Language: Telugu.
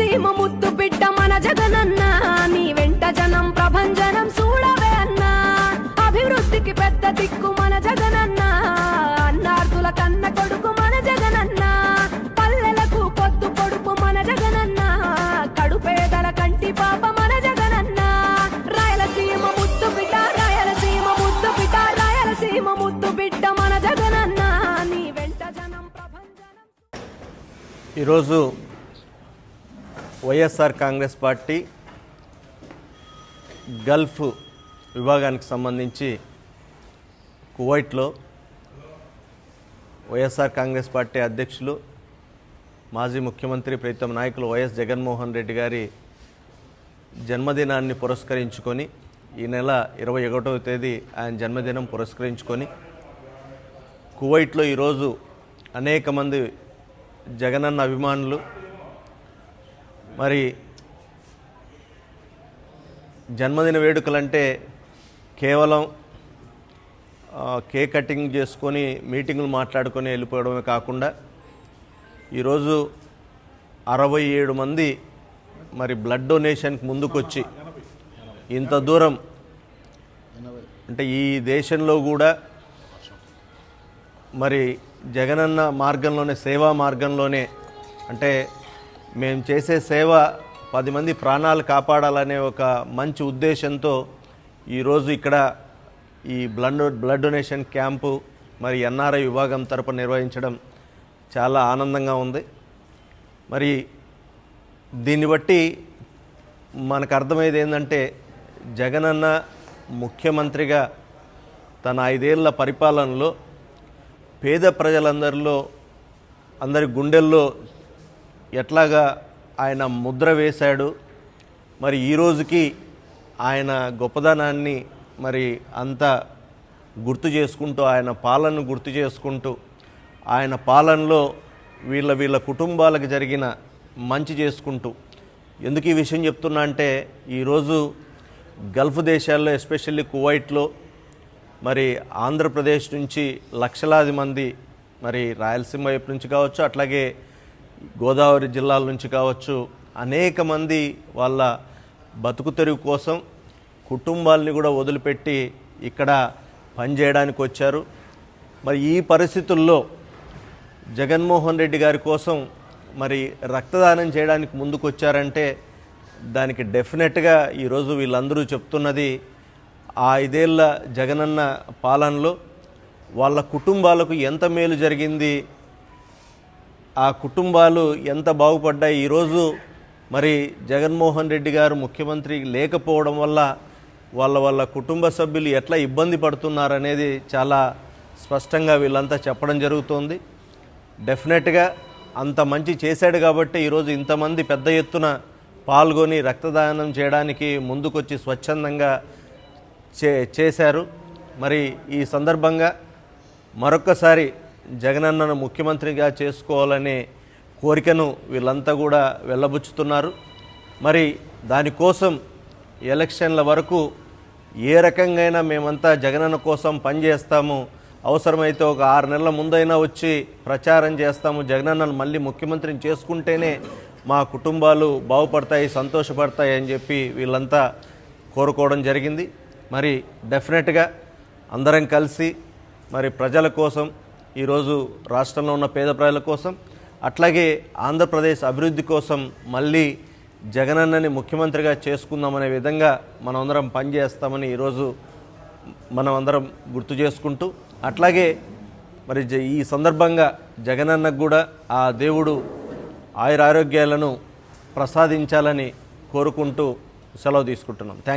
రాయలసీమ ముద్దు బిడ్డ మన జగనన్న నీ వెంట జనం ప్రభంజనం చూడవే అన్నా అభివృద్ధికి పెద్ద దిక్కు మన జగనన్న అన్నార్థుల కన్న కొడుకు మన జగనన్న పల్లెలకు పొద్దు పొడుపు మన జగనన్న కడుపేదల కంటి పాప మన జగనన్న రాయలసీమ ముద్దు బిడ్డ రాయలసీమ ముద్దు బిడ్డ రాయలసీమ ముద్దు బిడ్డ మన జగనన్న నీ వెంట జనం ప్రభంజనం. ఈరోజు వైఎస్ఆర్ కాంగ్రెస్ పార్టీ గల్ఫ్ విభాగానికి సంబంధించి కువైట్లో వైఎస్ఆర్ కాంగ్రెస్ పార్టీ అధ్యక్షులు మాజీ ముఖ్యమంత్రి ప్రీతం నాయకులు వైఎస్ జగన్మోహన్ రెడ్డి గారి జన్మదినాన్ని పురస్కరించుకొని ఈ నెల 21వ తేదీ ఆయన జన్మదినం పురస్కరించుకొని కువైట్లో ఈరోజు అనేక మంది జగనన్న అభిమానులు మరి జన్మదిన వేడుకలంటే కేవలం కేక్ కటింగ్ చేసుకొని మీటింగులు మాట్లాడుకొని వెళ్ళిపోవడమే కాకుండా ఈరోజు 67 మంది మరి బ్లడ్ డొనేషన్కి ముందుకొచ్చి ఇంత దూరం అంటే ఈ దేశంలో కూడా మరి జగనన్న మార్గంలోనే సేవా మార్గంలోనే అంటే మేము చేసే సేవ 10 మంది ప్రాణాలు కాపాడాలనే ఒక మంచి ఉద్దేశంతో ఈరోజు ఇక్కడ ఈ బ్లడ్ డొనేషన్ క్యాంపు మరి ఎన్ఆర్ఐ విభాగం తరపున నిర్వహించడం చాలా ఆనందంగా ఉంది. మరి దీన్ని బట్టి మనకు అర్థమయ్యేది ఏంటంటే జగనన్న ముఖ్యమంత్రిగా తన 5 ఏళ్ల పరిపాలనలో పేద ప్రజలందరిలో అందరి గుండెల్లో ఎట్లాగా ఆయన ముద్ర వేశాడు. మరి ఈ రోజుకి ఆయన గొప్పదనాన్ని మరి అంతా గుర్తు చేసుకుంటూ ఆయన పాలనను గుర్తు చేసుకుంటూ ఆయన పాలనలో వీళ్ళ కుటుంబాలకు జరిగిన మంచి చేసుకుంటూ ఎందుకు ఈ విషయం చెప్తున్నా అంటే ఈరోజు గల్ఫ్ దేశాల్లో ఎస్పెషల్లీ కువైట్లో మరి ఆంధ్రప్రదేశ్ నుంచి లక్షలాది మంది మరి రాయలసీమ వైపు నుంచి కావచ్చు అట్లాగే గోదావరి జిల్లాల నుంచి కావచ్చు అనేక మంది వాళ్ళ బతుకు తెరువు కోసం కుటుంబాలని కూడా వదిలిపెట్టి ఇక్కడ పనిచేయడానికి వచ్చారు. మరి ఈ పరిస్థితుల్లో జగన్మోహన్ రెడ్డి గారి కోసం మరి రక్తదానం చేయడానికి ముందుకు వచ్చారంటే దానికి డెఫినెట్గా ఈరోజు వీళ్ళందరూ చెప్తున్నది ఆ 5 ఏళ్ల జగనన్న పాలనలో వాళ్ళ కుటుంబాలకు ఎంత మేలు జరిగింది, ఆ కుటుంబాలు ఎంత బాగుపడ్డాయి. ఈరోజు మరి జగన్మోహన్ రెడ్డి గారు ముఖ్యమంత్రి లేకపోవడం వల్ల వాళ్ళ కుటుంబ సభ్యులు ఎట్లా ఇబ్బంది పడుతున్నారనేది చాలా స్పష్టంగా వీళ్ళంతా చెప్పడం జరుగుతోంది. డెఫినెట్గా అంత మంచి చేశాడు కాబట్టి ఈరోజు ఇంతమంది పెద్ద ఎత్తున పాల్గొని రక్తదానం చేయడానికి ముందుకొచ్చి స్వచ్ఛందంగా చేశారు. మరి ఈ సందర్భంగా మరొక్కసారి జగనన్నను ముఖ్యమంత్రిగా చేసుకోవాలనే కోరికను వీళ్ళంతా కూడా వెళ్ళబుచ్చుతున్నారు. మరి దానికోసం ఎలక్షన్ల వరకు ఏ రకంగా మేమంతా జగనన్న కోసం పనిచేస్తాము, అవసరమైతే ఒక 6 నెలల ముందైనా వచ్చి ప్రచారం చేస్తాము, జగనన్నను మళ్ళీ ముఖ్యమంత్రిని చేసుకుంటేనే మా కుటుంబాలు బాగుపడతాయి సంతోషపడతాయి అని చెప్పి వీళ్ళంతా కోరుకోవడం జరిగింది. మరి డెఫినెట్గా అందరం కలిసి మరి ప్రజల కోసం ఈరోజు రాష్ట్రంలో ఉన్న పేద ప్రజల కోసం అట్లాగే ఆంధ్రప్రదేశ్ అభివృద్ధి కోసం మళ్ళీ జగనన్నని ముఖ్యమంత్రిగా చేసుకుందామనే విధంగా మనమందరం పనిచేస్తామని ఈరోజు మనమందరం గుర్తు చేసుకుంటూ అట్లాగే మరి ఈ సందర్భంగా జగనన్నకు కూడా ఆ దేవుడు ఆయురారోగ్యాలను ప్రసాదించాలని కోరుకుంటూ సెలవు తీసుకుంటున్నాం. Thank you.